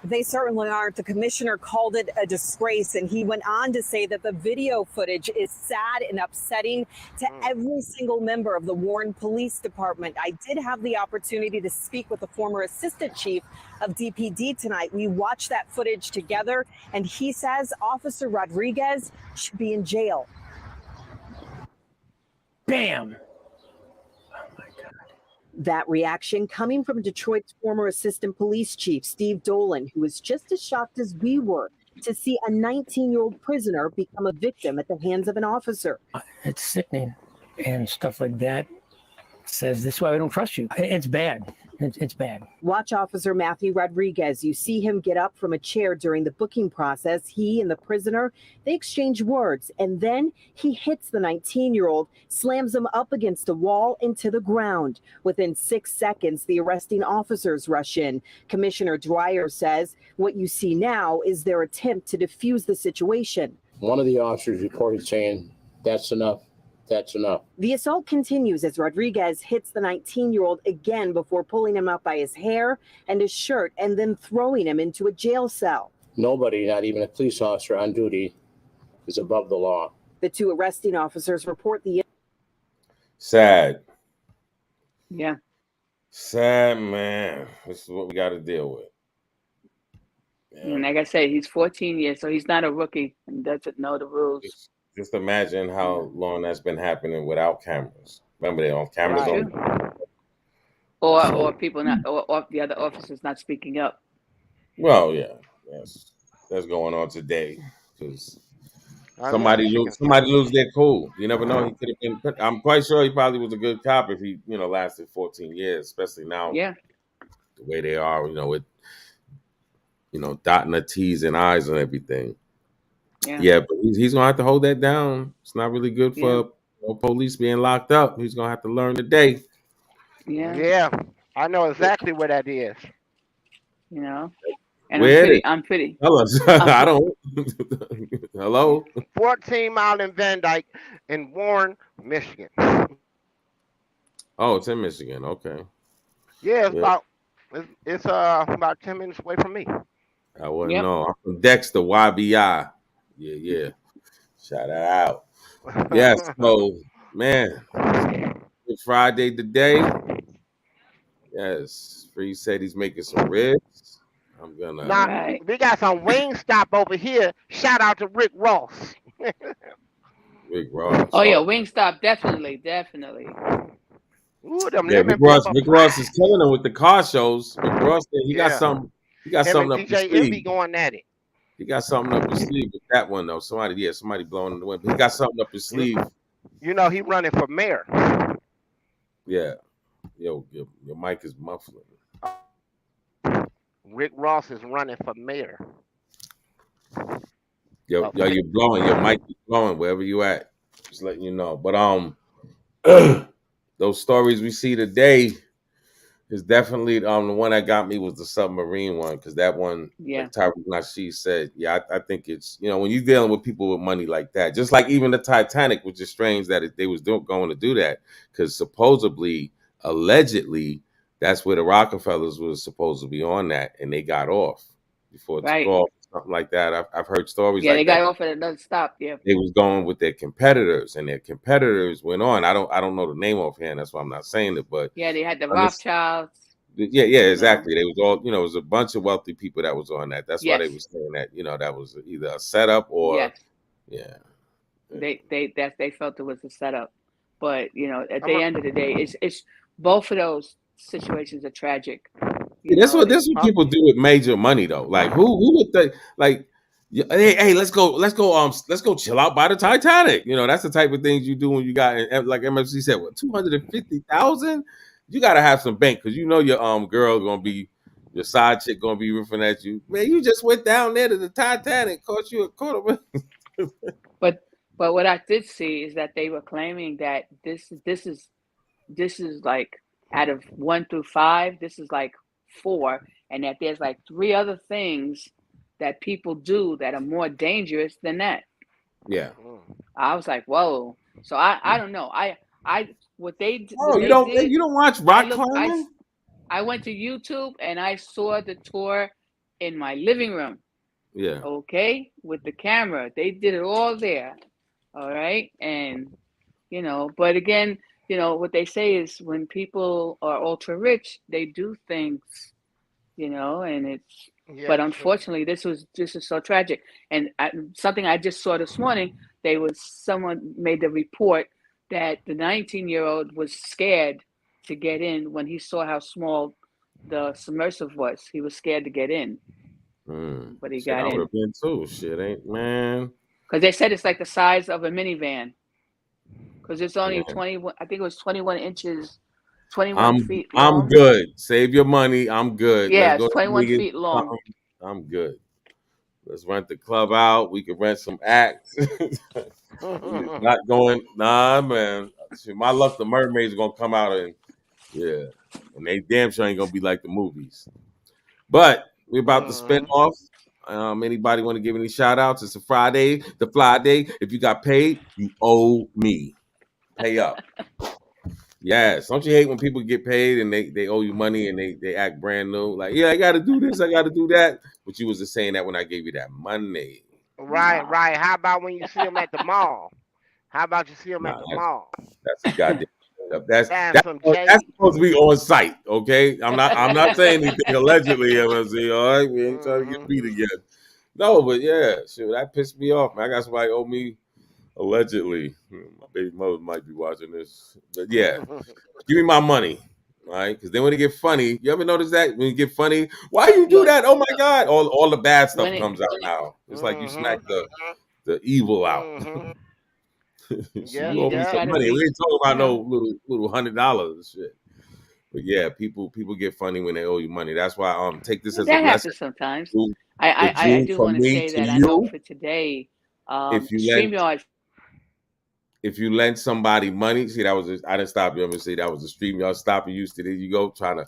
They certainly aren't. The commissioner called it a disgrace, and he went on to say that the video footage is sad and upsetting to every single member of the Warren Police Department. I did have the opportunity to speak with the former assistant chief of DPD tonight. We watched that footage together, and he says Officer Rodriguez should be in jail. Bam! That reaction coming from Detroit's former assistant police chief, Steve Dolan, who was just as shocked as we were to see a 19-year-old prisoner become a victim at the hands of an officer. It's sickening, and stuff like that says this is why we don't trust you. It's bad. It's bad. Watch Officer Matthew Rodriguez. You see him get up from a chair during the booking process. He and the prisoner, they exchange words, and then he hits the 19-year-old, slams him up against a wall into the ground. Within 6 seconds, the arresting officers rush in. Commissioner Dwyer says what you see now is their attempt to defuse the situation. One of the officers reported saying, "That's enough. That's enough." The assault continues as Rodriguez hits the 19-year-old again before pulling him up by his hair and his shirt and then throwing him into a jail cell. Nobody, not even a police officer on duty, is above the law. The two arresting officers report the... Sad. Yeah. Sad, man. This is what we got to deal with. And like I said, he's 14 years, so he's not a rookie and doesn't know the rules. Just imagine how long that's been happening without cameras. Remember, they on cameras Right. Or people not, or the other officers not speaking up. Well, yeah, that's going on today because somebody lose their cool. You never know. He could have been. I'm quite sure he probably was a good cop if he, lasted 14 years, especially now. Yeah. The way they are, with, dotting the T's and I's and everything. Yeah, but he's gonna have to hold that down. It's not really good for police being locked up. He's gonna have to learn today. Yeah, I know exactly where that is. And Where I'm pretty. Tell us. I don't. Hello. 14 Mile in Van Dyke in Warren, Michigan. Oh, it's in Michigan. Okay. Yeah, it's about 10 minutes away from me. I wouldn't know. I'm from Dexter, YBI. Yeah. Shout out. Yes. So, man, it's Friday today. Yes. Free said he's making some ribs. I'm gonna. Now, we got some Wingstop over here. Shout out to Rick Ross. Rick Ross. Oh yeah, Wingstop, definitely. Ooh, them Rick Ross is killing them with the car shows. Rick Ross, he got something. He got Him something and up his DJ sleeve. Envy going at it. He got something up his sleeve with that one though. Somebody blowing in the wind. But he got something up his sleeve. He running for mayor. Yeah. Yo, your mic is muffling. Rick Ross is running for mayor. Yo, you're blowing. Your mic is blowing wherever you at. Just letting you know. But those stories we see today is definitely the one that got me was the submarine one, because that one, like Tariq Nasheed said, I think it's, when you're dealing with people with money like that, just like even the Titanic, which is strange that they was going to do that, because supposedly, allegedly, that's where the Rockefellers was supposed to be on that, and they got off before it Right. took off, something like that. I've heard stories Yeah, like they that. got off at another stop. Yeah. They was going with their competitors, and their competitors went on. I don't know the name offhand. That's why I'm not saying it. But Yeah, they had the I just- Rothschilds. yeah, exactly. They was all, it was a bunch of wealthy people that was on that. That's why they Yes. were saying that, that was either a setup or Yes. yeah. They felt it was a setup, but at I'm the a- end of the day, it's both of those situations are tragic. Yeah, that's what people do with major money though. Like who would think like yeah, hey, let's go chill out by the Titanic. That's the type of things you do when you got, like MFC said, what, 250,000? You gotta have some bank because your girl gonna be, your side chick gonna be riffing at you. Man, you just went down there to the Titanic, cost you $250,000. But what I did see is that they were claiming that this is like out of 1 through 5, this is like 4, and that there's like 3 other things that people do that are more dangerous than that. Yeah. I was like, whoa. So I don't know. What they Oh, what you they don't did, you don't watch rock climbing? I went to YouTube and I saw the tour in my living room. Yeah. Okay, with the camera. They did it all there. All right. And, but again, what they say is when people are ultra rich, they do things, and it's, Yeah, but true. unfortunately, this is so tragic. And something I just saw this morning, someone made the report that the 19-year-old was scared to get in when he saw how small the submersive was. He was scared to get in. But he got I would in. have been too. Shit, ain't man. Because they said it's like the size of a minivan. Because it's only Yeah. 21, I think it was 21 inches, 21 feet I'm long. good. Save your money. I'm good. Yeah, Let's it's go to 21 Vegas. feet long. I'm good. Let's rent the club out. We can rent some acts. Not going. Nah, man. See, my luck, the mermaids are gonna come out and they damn sure ain't gonna be like the movies. But we're about to spin off. Anybody want to give any shout outs? It's a Friday, the fly day. If you got paid, you owe me. Pay up. Yes. Don't you hate when people get paid and they owe you money and they act brand new? Like, yeah, I gotta do this, I gotta do that. But you was just saying that when I gave you that money. Right. How about when you see them at the mall? How about you see them at the mall? That's a goddamn. That's some that's supposed to be on site, okay? I'm not saying anything allegedly, MSC. All right, we ain't trying to get beat again. No, but yeah, shit, that pissed me off, man. I got somebody owe me allegedly. My baby mother might be watching this, but yeah, give me my money, all right? Because then when it get funny, you ever notice that when you get funny, why you do that? Oh my God, all the bad stuff comes out now. It's like you smack the evil out. Yeah, you owe me some money. We ain't talking about no little $100 shit. But yeah, people get funny when they owe you money. That's why take this as That a lesson. happens sometimes. To I do from want to me say to that I know you, for today, if you StreamYard. if you lend somebody money, see, I didn't stop you. I'm gonna say that was the StreamYard stopping you. There you go, trying to,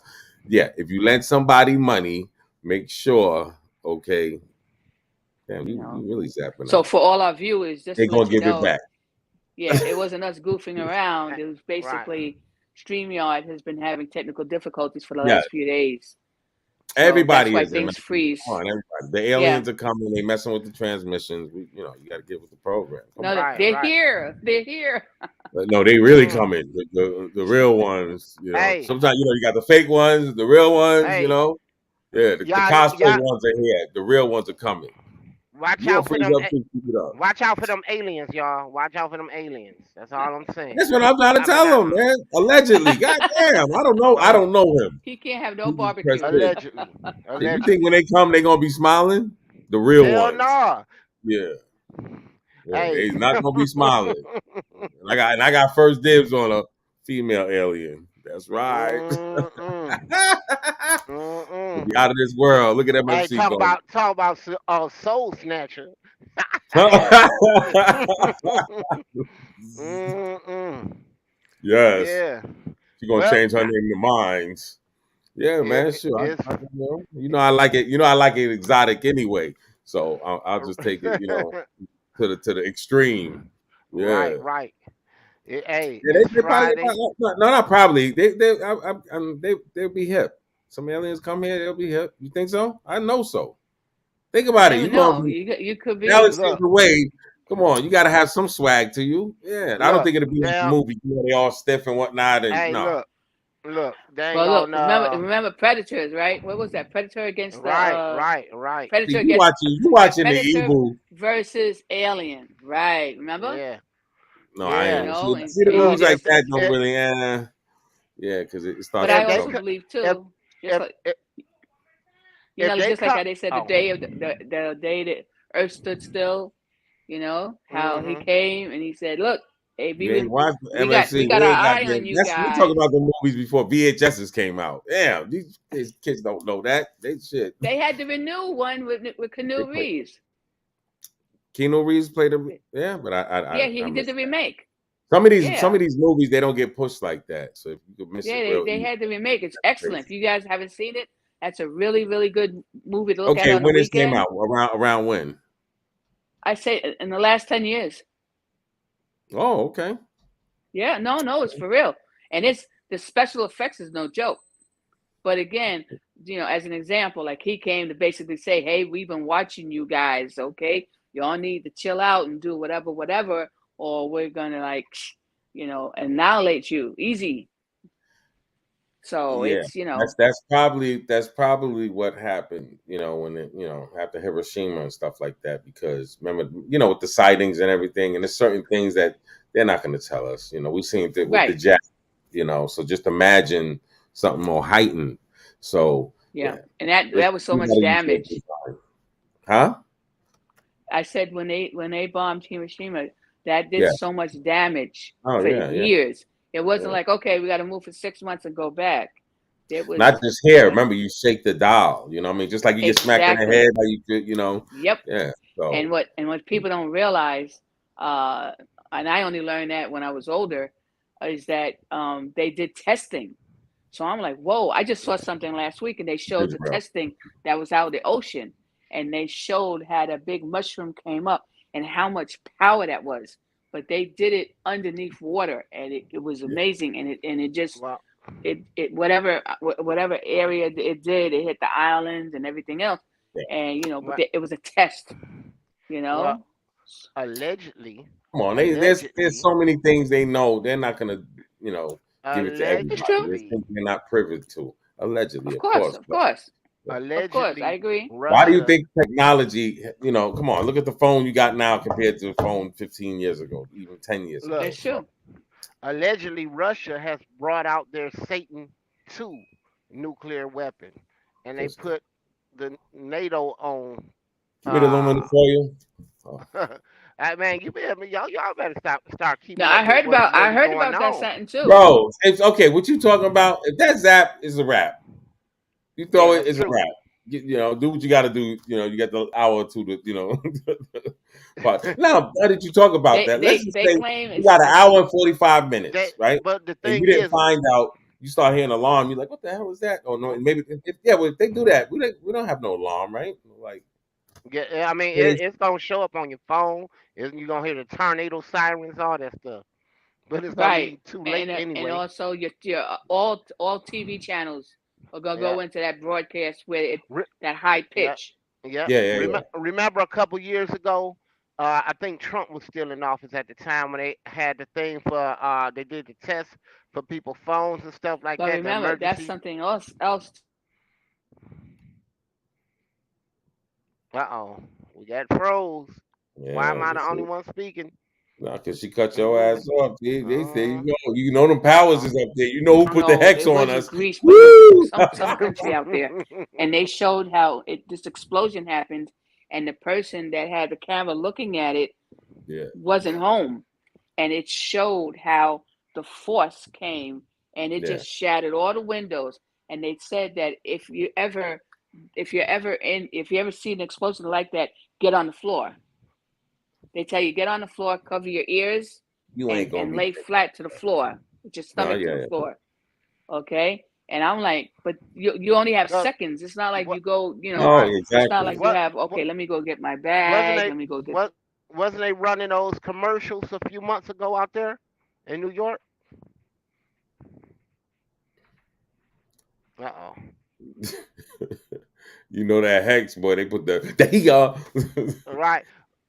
if you lend somebody money, make sure, okay. Damn, you really zapping. So for all our viewers, just they're to let gonna you give know, it back. yeah, it wasn't us goofing around. It was basically StreamYard has been having technical difficulties for the last few days. So Everybody that's why is. things freeze. Come on, everybody. The aliens are coming. They messing with the transmissions. You got to get with the program. Come No, on. they're here. They're here. But no, they really coming. The real ones. Hey. Sometimes you got the fake ones, the real ones. Hey. Yeah, the cosplay ones are here. The real ones are coming. Watch You out gonna for them. freeze up, keep it up. Watch out for them aliens, y'all. Watch out for them aliens. That's all I'm saying. That's what I'm trying to tell them, man. Allegedly, goddamn, I don't know him. He can't have no barbecue. Allegedly. You think when they come, they gonna be smiling? The real Hell ones. no. Yeah. Hey. They's not gonna be smiling. And I got first dibs on a female alien. That's right. Be out of this world. Look at that Hey, MFC talk about Soul Snatcher. Yes. Yeah. She gonna change her name to Mines. Yeah, man. Sure. I like it. I like it exotic anyway. So I'll just take it. To the extreme. Yeah. Right. Hey, Yeah, it's they probably Friday. no, not probably. They'll be hip. Some aliens come here, they'll be hip. You think so? I know so. Think about it. Never You going know. from You could be. galaxies Look, away. Come on, you got to have some swag to you. Yeah, I don't look, think it'll be like the damn. movie where they all stiff and whatnot. And Hey, no, look. They ain't Well, look. gonna. Remember Predators, right? What was that? Predator against the Right. see, Predator you against watching the Predator evil. versus Alien, right? Remember? Yeah. No, I Yeah. You ain't. know, See the and movies like Look, that don't if really. Yeah, because it starts but I if getting they also trouble. believe if too, just if like if, you if know, they just like come. how they said the Oh. day of the day that Earth stood still. You know how he Mhm. came and he said, "Look, hey, You ain't watched we got MFC. our We ain't got eye that. on you That's we talking guys." about the movies before VHSs came out. Damn, these kids don't know that. They shit. They had the renew one with They Keanu play. Reeves. Keanu Reeves played a yeah, but Yeah, I he did missed the that. remake. Some Yeah, of these movies they don't get pushed like that. So if you could miss it yeah, real they easy. had the remake. It's excellent. Crazy. If you guys haven't seen it, that's a really, really good movie to look at Okay, on the when this came weekend. out, around when? I say in the last 10 years. Oh, okay. Yeah, no, it's for real. And it's the special effects is no joke. But again, you know, as an example, like he came to basically say, "Hey, we've been watching you guys, okay? Y'all need to chill out and do whatever, or we're gonna like, you know, annihilate you easy." So Yeah, it's, you know, that's probably what happened. You know, when it, after Hiroshima and stuff like that. Because remember, with the sightings and everything, and there's certain things that they're not going to tell us. We've seen it with the right. jet. So just imagine something more heightened. So Yeah. yeah, And that was so we much gotta use damage. it. Huh? I said when they bombed Hiroshima, that did Yeah. so much damage Oh for yeah, yeah, years. It wasn't yeah. like, okay, we got to move for 6 months and go back. It was, Not just you here. know, Remember, you shake the dial. You know what I mean? Just like you get smacked in the exactly. head, how you could, Yep. Yeah. And So what people don't realize, and I only learned that when I was older, is that they did testing. So I'm like, whoa! I just saw something last week, and they showed the Israel. testing that was out of the ocean, and they showed how a big mushroom came up and how much power that was. But they did it underneath water, and it was amazing. And it just Well, it whatever area it did, it hit the islands and everything else. Yeah. And but well, it was a test. You well, know, allegedly, Come on, there's so many things they know. They're not gonna, give it to it's everybody. true. There's things they're not privy to. Allegedly, Of of course, course. of But course, of course. allegedly, I agree. why do you Russia. think technology? Come on, look at the phone you got now compared to the phone 15 years ago, even 10 years ago. Look, It's true. allegedly, Russia has brought out their Satan II nuclear weapon, and they put the NATO on. Give me the aluminum foil. Oh. Man, you better y'all better start keeping No, up I with heard what's about really going that on. something too. Bro, it's okay. What you talking about? If that zap is a wrap, you throw it, that's it's a true. wrap. Do what you got to do. You got the hour or two to, but now that you talk about that, let's just They say claim you got an hour and 45 minutes, right? But the And thing you didn't is, find out. You start hearing an alarm. You're like, what the hell is that? Oh no, and maybe if they do that, we don't have no alarm, right? Like, I mean, yeah, it's gonna show up on your phone. You're gonna hear the tornado sirens, all that stuff. But it's gonna Right, be too late and anyway. also your all TV channels are gonna Yeah. go into that broadcast where Re- that high Yeah, pitch. yeah. yeah. Remember a couple years ago, I think Trump was still in office at the time when they had the thing for they did the test for people's phones and stuff like But that. The remember, that's emergency. something else. We got froze. Why am I the that's only it. one speaking? Nah, cause she cut your ass off. They Uh-huh. you know them powers is up there. You know who put the No, hex it on wasn't us. Greece, but it Woo! was some country out there, and they showed how this explosion happened, and the person that had the camera looking at it Yeah. wasn't home, and it showed how the force came and it Yeah. just shattered all the windows. And they said that if you ever see an explosion like that, get on the floor. They tell you get on the floor, cover your ears, You ain't gonna and be lay flat to the floor with your No, stomach to yeah. the floor. Okay. And I'm like, but you only have Look, seconds. It's not like you go, Oh, it's not exactly. like you have, okay, let me go get my Wasn't bag. they Let me go get wasn't they running those commercials a few months ago out there in New York? Uh-oh. You know that Hex boy, they put the there you go. Right.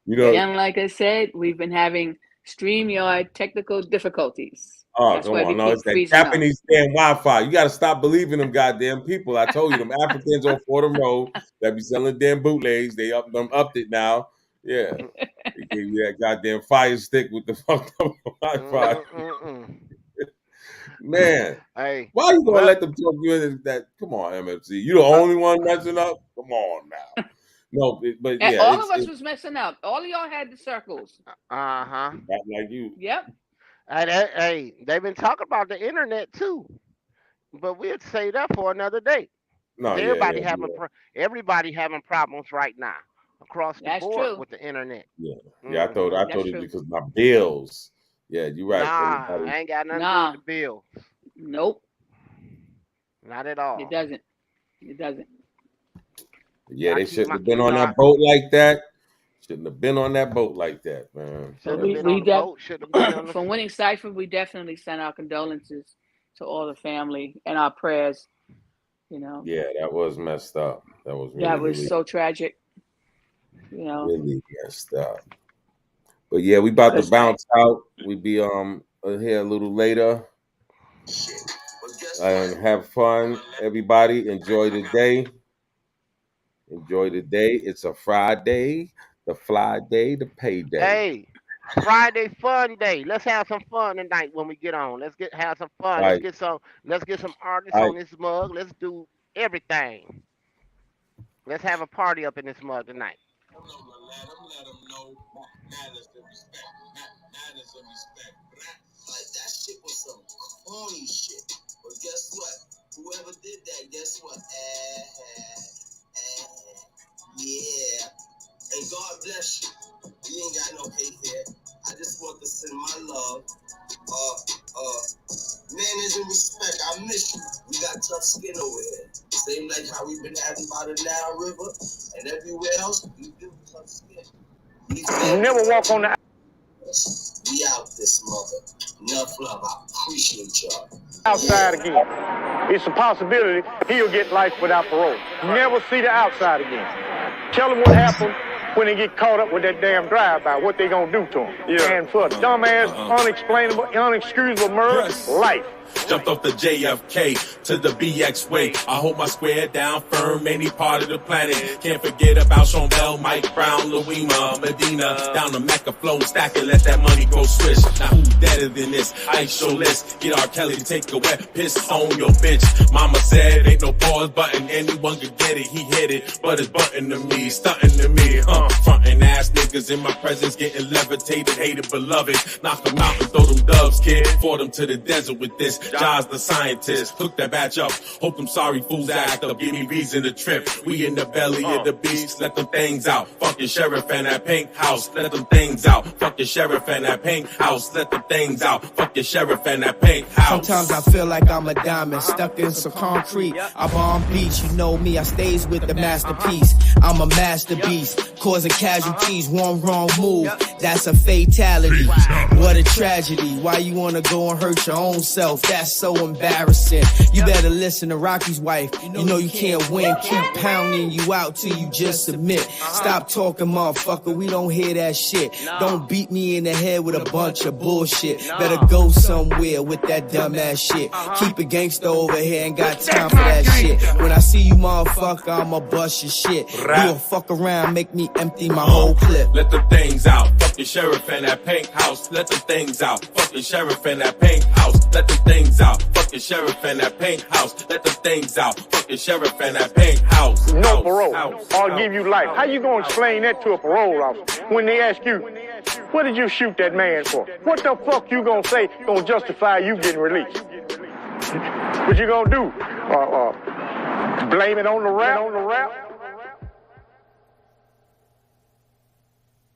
You know, And like I said, we've been having StreamYard technical difficulties. oh, That's come why on. we No, keep it's that freezing up. Japanese damn Wi-Fi. You got to stop believing them goddamn people. I told you, them Africans on Fordham Road that be selling damn bootlegs. They upped it now. Yeah. They gave you that goddamn fire stick with the fucked up Wi-Fi. Man. Hey. Why you going to let them talk you into that? Come on, MFC. You the only one messing up? Come on now. No, but And yeah. all of us was messing up. All of y'all had the circles. Uh-huh. Not like you. Yep. Hey, they've been talking about the internet too, but we'll say that for another day. No, Everybody having problems right now across the That's board true. with the internet. Yeah, I told That's you true. because my bills. Yeah, you're right. Nah, everybody. I ain't got nothing to do with the bill. Nope. Not at all. It doesn't. It doesn't. Yeah, I they keep shouldn't my- have been you on know, that boat like that. Shouldn't have been on that boat like that, man. Should have We- been we on the def- boat. Should have been on the From Winning Cipher, we definitely send our condolences to all the family and our prayers. You know, Yeah, that was messed up. That was really, that was really, so tragic. You know, really messed up. But yeah, we about to bounce out. We be here a little later. And have fun, everybody. Enjoy the day. Enjoy the day. It's a Friday, the fly day, the payday. Hey, Friday fun day. Let's have some fun tonight when we get on. Have some fun. Right. Let's get some artists Right. on this mug. Let's do everything. Let's have a party up in this mug tonight. Like that shit was some corny shit. But guess what? Whoever did that, guess what? Yeah. And God bless you. We ain't got no hate here. I just want to send my love. Manners and respect. I miss you. We got tough skin over here. Same like how we've been having by the Nile River and everywhere else. We do tough skin. You never walk on the. We out this mother. Enough love. I appreciate y'all. Outside again. It's a possibility he'll get life without parole. Never see the outside again. Tell him what happened when they get caught up with that damn drive-by, what they gonna do to him. Yeah. And for a dumbass, unexplainable, unexcusable murder, life. Jumped off the JFK to the BX way. I hold my square down firm, any part of the planet. Can't forget about Sean Bell, Mike Brown, Louima, Medina. Down the Mecca flow, stack it, let that money go swish. Now who's better than this? Ice show list. Get R. Kelly to take a wet piss on your bitch. Mama said ain't no pause button, anyone could get it. He hit it, but it's button to me, stunting to me. Frontin' ass niggas in my presence, getting levitated, hated, beloved. Knock them out and throw them dubs, kid. Fought them to the desert with this. Jaws the scientist, hook that batch up. Hope them sorry fools act up. Give me reason to trip. We in the belly of the beast. Let them things out. Fucking sheriff and that pink house. Let them things out. Fucking sheriff and that pink house. Let them things out. Fucking sheriff and that pink house. Sometimes I feel like I'm a diamond stuck in some concrete. I'm on beach, you know me. I stays with the masterpiece. I'm a master beast, causing casualties. One wrong move, that's a fatality. What a tragedy. Why you wanna go and hurt your own self? That's so embarrassing. You better listen to Rocky's wife. You know you can't win. Keep pounding you out till you just submit. Stop talking, motherfucker. We don't hear that shit. Don't beat me in the head with a bunch of bullshit. Better go somewhere with that dumbass shit. Keep it gangsta over here. Ain't got time for that shit. When I see you, motherfucker, I'ma bust your shit. You gon' fuck around, make me empty my whole clip. Let the things out. Fucking sheriff and that pink house. Let the things out. Fucking sheriff and that pink house. Let the things out. Fucking sheriff and that pink house. Let the things out. Fucking sheriff and that pink house. No parole. I'll give you life. How you gonna explain that to a parole officer when they ask you, what did you shoot that man for? What the fuck you gonna say gonna justify you getting released? What you gonna do? Blame it on the rap?